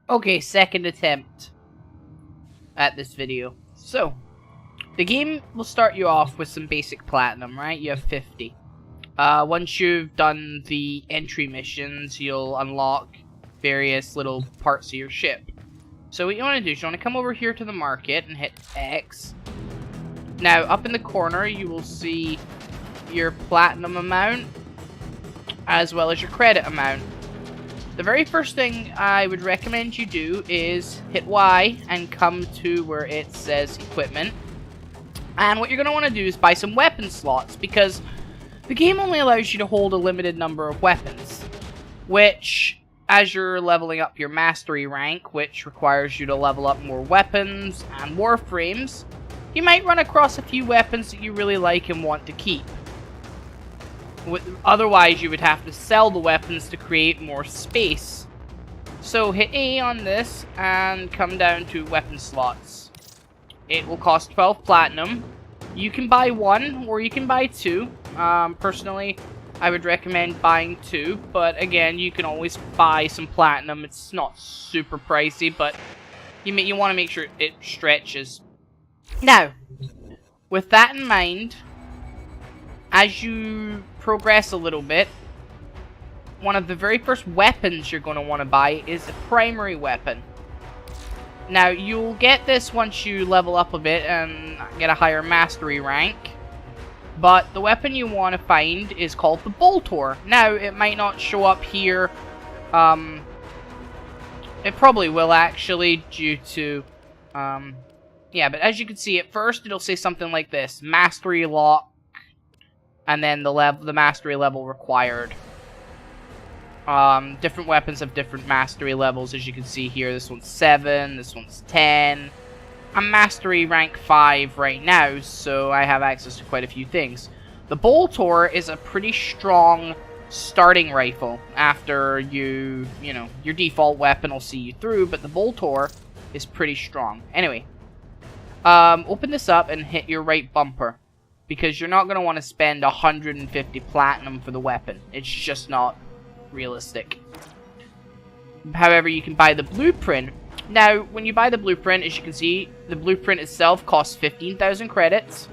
Okay, second attempt at this video. So, the game will start you off with some basic platinum, right? You have 50. Once you've done the entry missions, you'll unlock various little parts of your ship. So what you want to do is you want to come over here to the market and hit X. Now, up in the corner, you will see your platinum amount, as well as your credit amount. The very first thing I would recommend you do is hit Y and come to where it says equipment. And what you're going to want to do is buy some weapon slots, because the game only allows you to hold a limited number of weapons, which, as you're leveling up your mastery rank, which requires you to level up more weapons and warframes, you might run across a few weapons that you really like and want to keep. Otherwise, you would have to sell the weapons to create more space. So hit A on this and come down to weapon slots. It will cost 12 platinum. You can buy one or you can buy two. Personally, I would recommend buying two, but again, you can always buy some platinum. It's not super pricey, but you want to make sure it stretches. Now, with that in mind, as you progress a little bit, one of the very first weapons you're going to want to buy is a primary weapon. Now, you'll get this once you level up a bit and get a higher mastery rank, but the weapon you want to find is called the Boltor. Now, it might not show up here. It probably will, actually, due to... yeah, but as you can see, at first, it'll say something like this. Mastery lock. And then the mastery level required. Different weapons have different mastery levels, as you can see here. This one's 7, this one's 10. I'm mastery rank 5 right now, so I have access to quite a few things. The Boltor is a pretty strong starting rifle. After your default weapon will see you through, but the Boltor is pretty strong. Anyway, open this up and hit your right bumper, because you're not going to want to spend 150 platinum for the weapon. It's just not realistic. However, you can buy the blueprint. Now, when you buy the blueprint, as you can see, the blueprint itself costs 15,000 credits.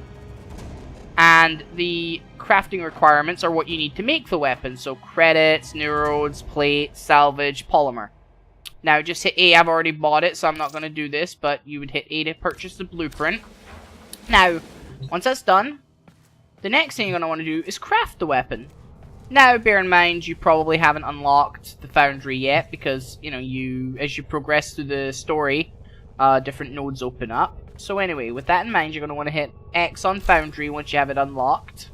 And the crafting requirements are what you need to make the weapon. So, credits, neurodes, plate, salvage, polymer. Now, just hit A. I've already bought it, so I'm not going to do this, but you would hit A to purchase the blueprint. Now, once that's done, the next thing you're going to want to do is craft the weapon. Now, bear in mind, you probably haven't unlocked the foundry yet, because, as you progress through the story, different nodes open up. So anyway, with that in mind, you're going to want to hit X on foundry once you have it unlocked.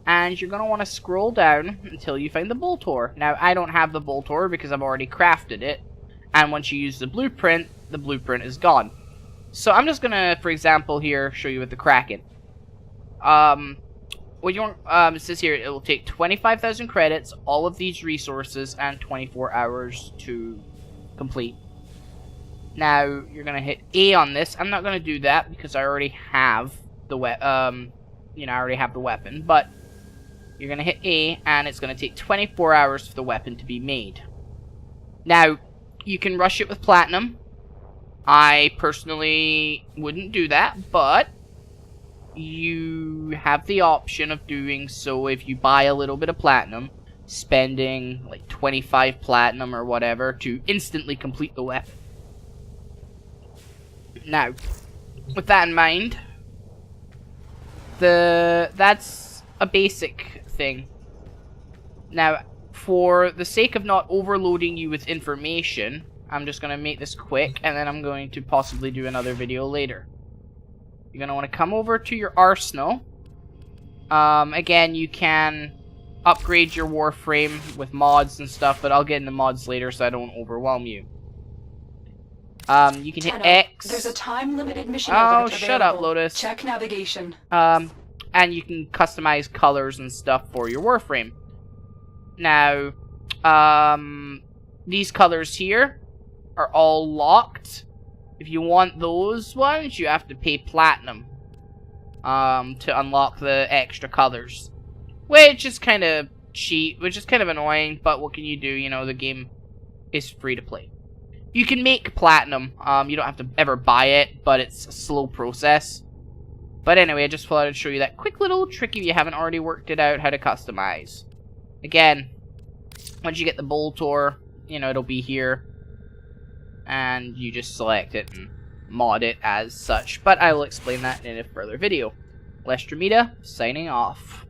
And you're going to want to scroll down until you find the Boltor. Now, I don't have the Boltor because I've already crafted it. And once you use the blueprint is gone. So I'm just going to, for example, here, show you with the Kraken. What you want, it says here, it will take 25,000 credits, all of these resources, and 24 hours to complete. Now, you're going to hit A on this. I'm not going to do that because I already have the weapon, but you're going to hit A, and it's going to take 24 hours for the weapon to be made. Now, you can rush it with platinum. I personally wouldn't do that, but you have the option of doing so if you buy a little bit of platinum, spending like 25 platinum or whatever to instantly complete the weapon. Now, with that in mind, that's a basic thing. Now, for the sake of not overloading you with information, I'm just going to make this quick, and then I'm going to possibly do another video later. You're going to want to come over to your arsenal. Again, you can upgrade your Warframe with mods and stuff, but I'll get into mods later so I don't overwhelm you. You can hit X. There's a time-limited mission Oh, shut up, Lotus. Check navigation. And you can customize colors and stuff for your Warframe. Now, these colors here are all locked. If you want those ones, you have to pay platinum to unlock the extra colors. Which is kind of cheap, which is kind of annoying, but what can you do? The game is free to play. You can make platinum. You don't have to ever buy it, but it's a slow process. But anyway, I just wanted to show you that quick little trick if you haven't already worked it out, how to customize. Again, once you get the Boltor, you know, it'll be here. And you just select it and mod it as such. But I will explain that in a further video. Lestromita, signing off.